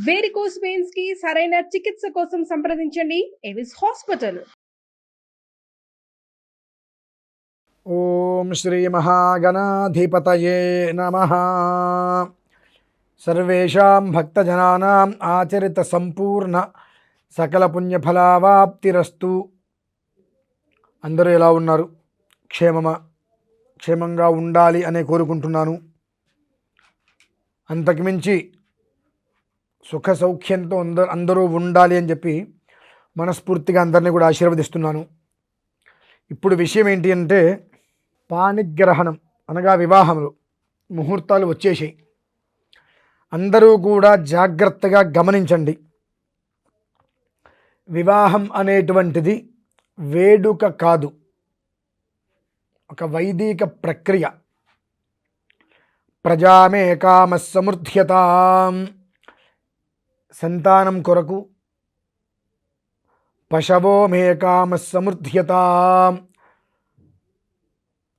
Varicose veins కి సరైన చికిత్స కోసం సంప్రదించండి ఎవిస్ హాస్పిటల్. ఓం శ్రీ మహాగణాధిపతయే నమః. సర్వేషాం భక్తజనానాం ఆచరిత సంపూర్ణ సకల పుణ్యఫలావాప్తిరస్తు. అందరూ ఎలా ఉన్నారు? క్షేమంగా ఉండాలి అనే కోరుకుంటున్నాను. అంతకుమించి సుఖ సౌఖ్యంతో అందరూ ఉండాలి అని చెప్పి మనస్ఫూర్తిగా అందరినీ కూడా ఆశీర్వదిస్తున్నాను. ఇప్పుడు విషయం ఏంటి అంటే, పాణిగ్రహణం అనగా వివాహములు ముహూర్తాలు వచ్చేసాయి. అందరూ కూడా జాగ్రత్తగా గమనించండి. వివాహం అనేటువంటిది వేడుక కాదు, ఒక వైదిక ప్రక్రియ. ప్రజామే కామ సమృద్ధ్యతాం, సంతానం కొరకు పశవో మే కామ సమృద్ధ్యతాం.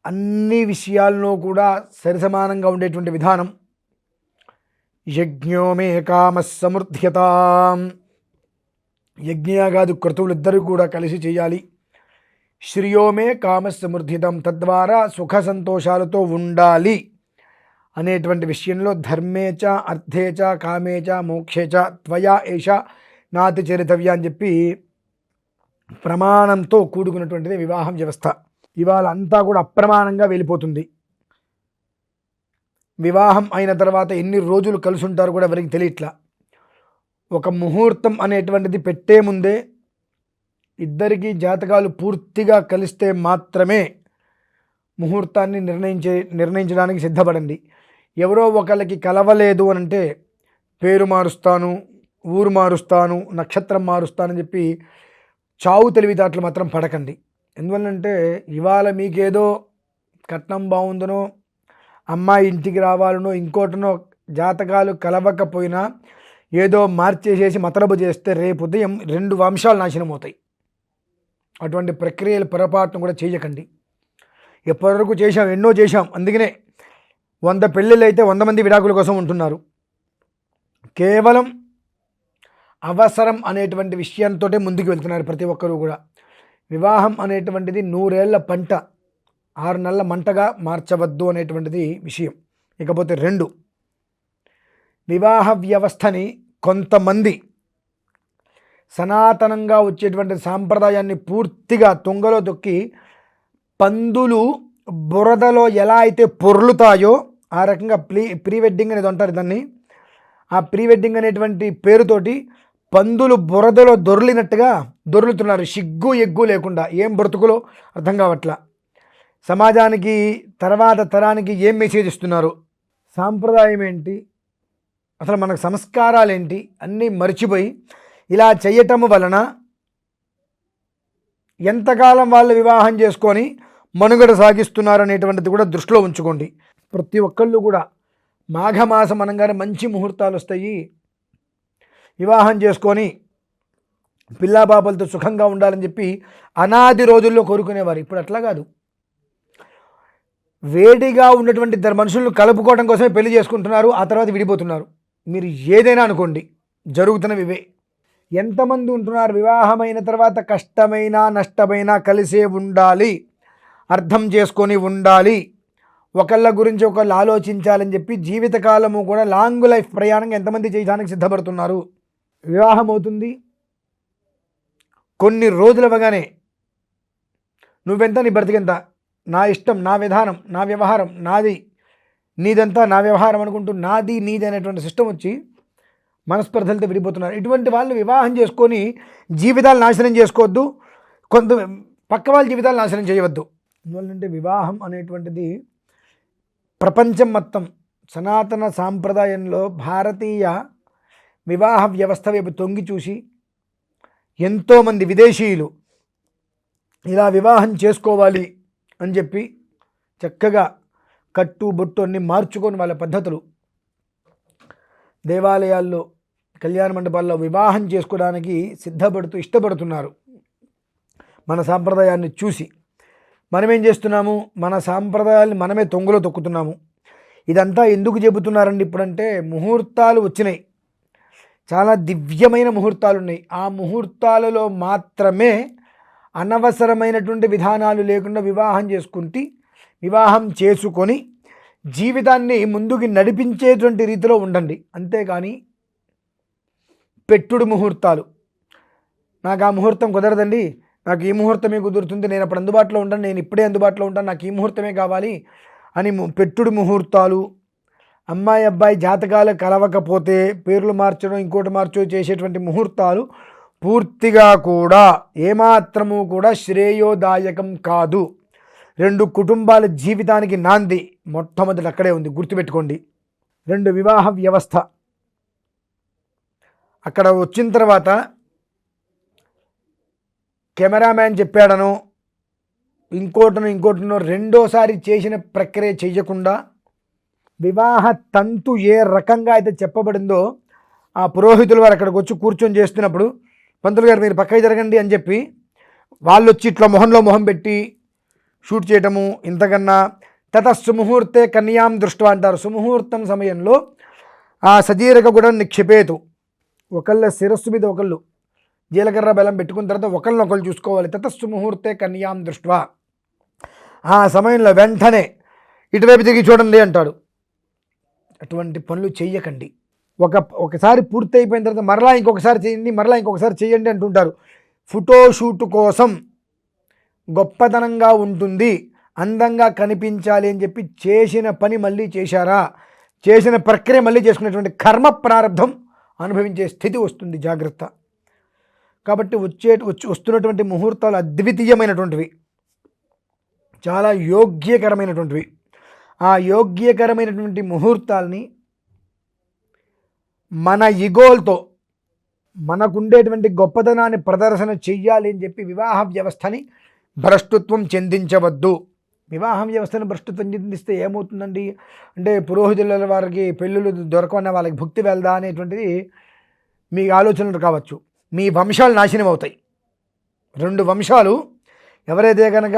అన్ని విషయాల్లో కూడా సరిసమానంగా ఉండేటువంటి విధానం. యజ్ఞో మే కామ సమృద్ధ్యతాం, యజ్ఞయాగాది క్రతువులిద్దరూ కూడా కలిసి చేయాలి. శ్రియో మే కామ సమృద్ధితం, తద్వారా సుఖ సంతోషాలతో ఉండాలి అనేటువంటి విషయంలో ధర్మేచ అర్థేచ కామేచ మోక్షేచ త్వయా ఏష నాతి చరితవ్య అని చెప్పి ప్రమాణంతో కూడుకున్నటువంటిది వివాహం వ్యవస్థ. ఇవాళ అంతా కూడా అప్రమాణంగా వెళ్ళిపోతుంది. వివాహం అయిన తర్వాత ఎన్ని రోజులు కలిసి ఉంటారో కూడా ఎవరికి తెలియట్లా. ఒక ముహూర్తం అనేటువంటిది పెట్టే ముందే ఇద్దరికి జాతకాలు పూర్తిగా కలిస్తే మాత్రమే ముహూర్తాన్ని నిర్ణయించడానికి సిద్ధపడండి. ఎవరో ఒకళ్ళకి కలవలేదు అని అంటే పేరు మారుస్తాను, ఊరు మారుస్తాను, నక్షత్రం మారుస్తానని చెప్పి చావు తెలివితేటలు మాత్రం పడకండి. ఎందువల్లంటే ఇవాళ మీకేదో కట్నం బాగుందనో, అమ్మాయి ఇంటికి రావాలనో, ఇంకోటనో జాతకాలు కలవకపోయినా ఏదో మార్చేసేసి మతలబు చేస్తే రేపు ఉదయం 2 వంశాలు నాశనం అవుతాయి. అటువంటి ప్రక్రియలు పొరపాటును కూడా చేయకండి. ఎప్పటివరకు చేశాం, ఎన్నో చేశాం. అందుకనే 100 పెళ్ళిళ్ళు అయితే 100 మంది విడాకుల కోసం ఉంటున్నారు. కేవలం అవసరం అనేటువంటి విషయంతో ముందుకు వెళ్తున్నారు ప్రతి ఒక్కరూ కూడా. వివాహం అనేటువంటిది 100 ఏళ్ల పంట 6 నెలల మంటగా మార్చవద్దు అనేటువంటిది విషయం. ఇకపోతే 2, వివాహ వ్యవస్థని కొంతమంది సనాతనంగా వచ్చేటువంటి సాంప్రదాయాన్ని పూర్తిగా తుంగలో తొక్కి పందులు బురదలో ఎలా అయితే పొర్లుతాయో ఆ రకంగా ప్రీ వెడ్డింగ్ అనేది అంటారు దాన్ని. ఆ ప్రీ వెడ్డింగ్ అనేటువంటి పేరుతోటి పందులు బురదలో దొర్లినట్టుగా దొర్లుతున్నారు, సిగ్గు ఎగ్గు లేకుండా. ఏం బ్రతుకులో అర్థం కావట్లా. సమాజానికి తర్వాత తరానికి ఏం మెసేజ్ ఇస్తున్నారు, సాంప్రదాయం ఏంటి, అసలు మనకు సంస్కారాలు ఏంటి అన్నీ మర్చిపోయి ఇలా చేయటం వలన ఎంతకాలం వాళ్ళు వివాహం చేసుకొని మనుగడ సాగిస్తున్నారు అనేటువంటిది కూడా దృష్టిలో ఉంచుకోండి. ప్రతి ఒక్కళ్ళు కూడా మాఘమాసం అనగానే మంచి ముహూర్తాలు వస్తాయి, వివాహం చేసుకొని పిల్లాపాపలతో సుఖంగా ఉండాలని చెప్పి అనాది రోజుల్లో కోరుకునేవారు. ఇప్పుడు అట్లా కాదు. వేడిగా ఉన్నటువంటి 2 మనుషులను కలుపుకోవడం కోసమే పెళ్లి చేసుకుంటున్నారు, ఆ తర్వాత విడిపోతున్నారు. మీరు ఏదైనా అనుకోండి, జరుగుతున్నవి ఇవే. ఎంతమంది ఉంటున్నారు? వివాహమైన తర్వాత కష్టమైనా నష్టమైనా కలిసే ఉండాలి, అర్థం చేసుకొని ఉండాలి, ఒకళ్ళ గురించి ఒకళ్ళు ఆలోచించాలని చెప్పి జీవితకాలము కూడా లాంగ్ లైఫ్ ప్రయాణంగా ఎంతమంది చేయడానికి సిద్ధపడుతున్నారు. వివాహం అవుతుంది, కొన్ని రోజులు అవగానే నువ్వెంత, నీ బ్రతికెంత, నా ఇష్టం, నా విధానం, నా వ్యవహారం, నాది, నీదంతా నా వ్యవహారం అనుకుంటూ నాది నీది అనేటువంటి సిస్టమ్ వచ్చి మనస్పర్ధలతో విడిపోతున్నారు. ఇటువంటి వాళ్ళు వివాహం చేసుకొని జీవితాలు నాశనం చేసుకోవద్దు, కొంత పక్క వాళ్ళ జీవితాలు నాశనం చేయవద్దు. ఎందువల్లంటే వివాహం అనేటువంటిది ప్రపంచం మొత్తం సనాతన సాంప్రదాయంలో భారతీయ వివాహ వ్యవస్థ వైపు తొంగి చూసి ఎంతోమంది విదేశీయులు ఇలా వివాహం చేసుకోవాలి అని చెప్పి చక్కగా కట్టు బొట్టు అన్ని మార్చుకొని వాళ్ళ పద్ధతులు దేవాలయాల్లో కళ్యాణ మండపాల్లో వివాహం చేసుకోవడానికి ఇష్టపడుతున్నారు. మన సాంప్రదాయాన్ని చూసి మనమేం చేస్తున్నాము, మన సాంప్రదాయాన్ని మనమే తొంగలో తొక్కుతున్నాము. ఇదంతా ఎందుకు చెబుతున్నారండి ఇప్పుడంటే, ముహూర్తాలు వచ్చినాయి, చాలా దివ్యమైన ముహూర్తాలు ఉన్నాయి. ఆ ముహూర్తాలలో మాత్రమే అనవసరమైనటువంటి విధానాలు లేకుండా వివాహం చేసుకొని జీవితాన్ని ముందుకు నడిపించేటువంటి రీతిలో ఉండండి. అంతేకాని పెట్టుడు ముహూర్తాలు, నాకు ఆ ముహూర్తం కుదరదండి, నాకు ఈ ముహూర్తమే కుదురుతుంది, నేను అప్పుడు అందుబాటులో ఉంటాను, నేను ఇప్పుడే అందుబాటులో ఉంటాను, నాకు ఈ ముహూర్తమే కావాలి అని పెట్టుడు ముహూర్తాలు, అమ్మాయి అబ్బాయి జాతకాలు కలవకపోతే పేర్లు మార్చడం ఇంకోటి మార్చడం చేసేటువంటి ముహూర్తాలు పూర్తిగా కూడా ఏమాత్రము కూడా శ్రేయోదాయకం కాదు. 2 కుటుంబాల జీవితానికి నాంది మొట్టమొదటి అక్కడే ఉంది, గుర్తుపెట్టుకోండి. 2 వివాహ వ్యవస్థ అక్కడ వచ్చిన తర్వాత కెమెరామ్యాన్ చెప్పాడనో ఇంకోటనో రెండోసారి చేసిన ప్రక్రియ చేయకుండా వివాహ తంతు ఏ రకంగా అయితే చెప్పబడిందో ఆ పురోహితులు వారు అక్కడికి వచ్చి కూర్చొని చేస్తున్నప్పుడు పంతులు గారు మీరు పక్కకి జరగండి అని చెప్పి వాళ్ళు వచ్చి ఇట్లా మొహంలో మొహం పెట్టి షూట్ చేయటము. ఇంతకన్నా తతస్సుముహూర్తే కన్యాం దృష్ట్వా అంటారు. సుముహూర్తం సమయంలో ఆ సజీరక కూడా నిక్షిపేతు, ఒకళ్ళ శిరస్సు మీద ఒకళ్ళు జీలకర్ర బెల్లం పెట్టుకున్న తర్వాత ఒకళ్ళు చూసుకోవాలి. తతస్సు ముహూర్తే కన్యాం దృష్ట్వా, ఆ సమయంలో వెంటనే ఇటువైపు తిరిగి చూడండి అంటాడు. అటువంటి పనులు చెయ్యకండి. ఒకసారి పూర్తి అయిపోయిన తర్వాత మరలా ఇంకొకసారి చేయండి అంటుంటారు. ఫోటోషూట్ కోసం గొప్పతనంగా ఉంటుంది, అందంగా కనిపించాలి అని చెప్పి చేసిన పని మళ్ళీ చేశారా, చేసిన ప్రక్రియ మళ్ళీ చేసుకునేటువంటి కర్మ ప్రారంధం అనుభవించే స్థితి వస్తుంది. జాగ్రత్త. కాబట్టి వస్తున్నటువంటి ముహూర్తాలు అద్వితీయమైనటువంటివి, చాలా యోగ్యకరమైనటువంటివి. ఆ యోగ్యకరమైనటువంటి ముహూర్తాలని మన ఇగోల్తో మనకుండేటువంటి గొప్పతనాన్ని ప్రదర్శన చెయ్యాలి అని చెప్పి వివాహ వ్యవస్థని భ్రష్టత్వం చెందించవద్దు. వివాహం వ్యవస్థను భ్రష్టత్వం చెందిస్తే ఏమవుతుందండి అంటే పురోహితుల వారికి పెళ్ళిళ్ళు దొరకవన్న వాళ్ళకి భుక్తి వెళ్దా అనేటువంటిది మీ ఆలోచనలు కావచ్చు. మీ వంశాలు నాశనం అవుతాయి. 2 వంశాలు ఎవరైతే కనుక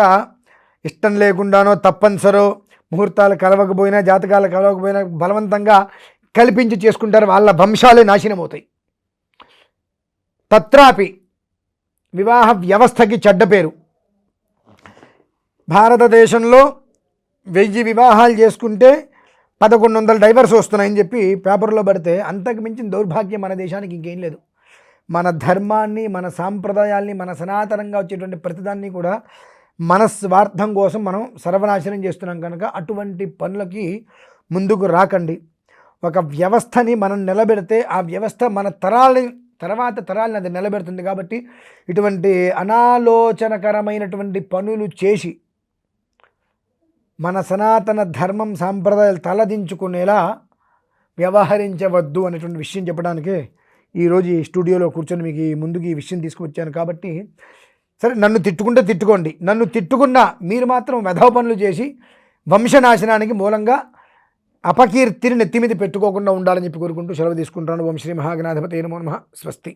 ఇష్టం లేకుండానో తప్పనిసరో ముహూర్తాలు కలవకపోయినా జాతకాలు కలవకపోయినా బలవంతంగా కల్పించి చేసుకుంటారు, వాళ్ళ వంశాలే నాశనం అవుతాయి. తత్రాపి వివాహ వ్యవస్థకి చెడ్డ పేరు. భారతదేశంలో 1000 వివాహాలు చేసుకుంటే 1100 డైవర్స్ వస్తున్నాయని చెప్పి పేపర్లో పడితే అంతకు మించిన దౌర్భాగ్యం మన దేశానికి ఇంకేం లేదు. మన ధర్మాన్ని, మన సాంప్రదాయాల్ని, మన సనాతనంగా వచ్చేటువంటి ప్రతిదాన్ని కూడా మన స్వార్థం కోసం మనం సర్వనాశనం చేస్తున్నాం. కనుక అటువంటి పనులకి ముందుకు రాకండి. ఒక వ్యవస్థని మనం నిలబెడితే ఆ వ్యవస్థ మన తర్వాత తరాలని అది నిలబెడుతుంది. కాబట్టి ఇటువంటి అనాలోచనకరమైనటువంటి పనులు చేసి మన సనాతన ధర్మం సాంప్రదాయాలు తలదించుకునేలా వ్యవహరించవద్దు అనేటువంటి విషయం చెప్పడానికే ఈరోజు ఈ స్టూడియోలో కూర్చొని మీకు ముందుకు ఈ విషయం తీసుకువచ్చాను. కాబట్టి సరే, నన్ను తిట్టుకుంటే తిట్టుకోండి, నన్ను తిట్టుకున్నా మీరు మాత్రం వెధవ పనులు చేసి వంశనాశనానికి మూలంగా అపకీర్తిని నెత్తి మీద పెట్టుకోకుండా ఉండాలని చెప్పి కోరుకుంటూ సెలవు తీసుకుంటాను. ఓం శ్రీ మహాగణాధిపతయే నమో నమః. స్వస్తి.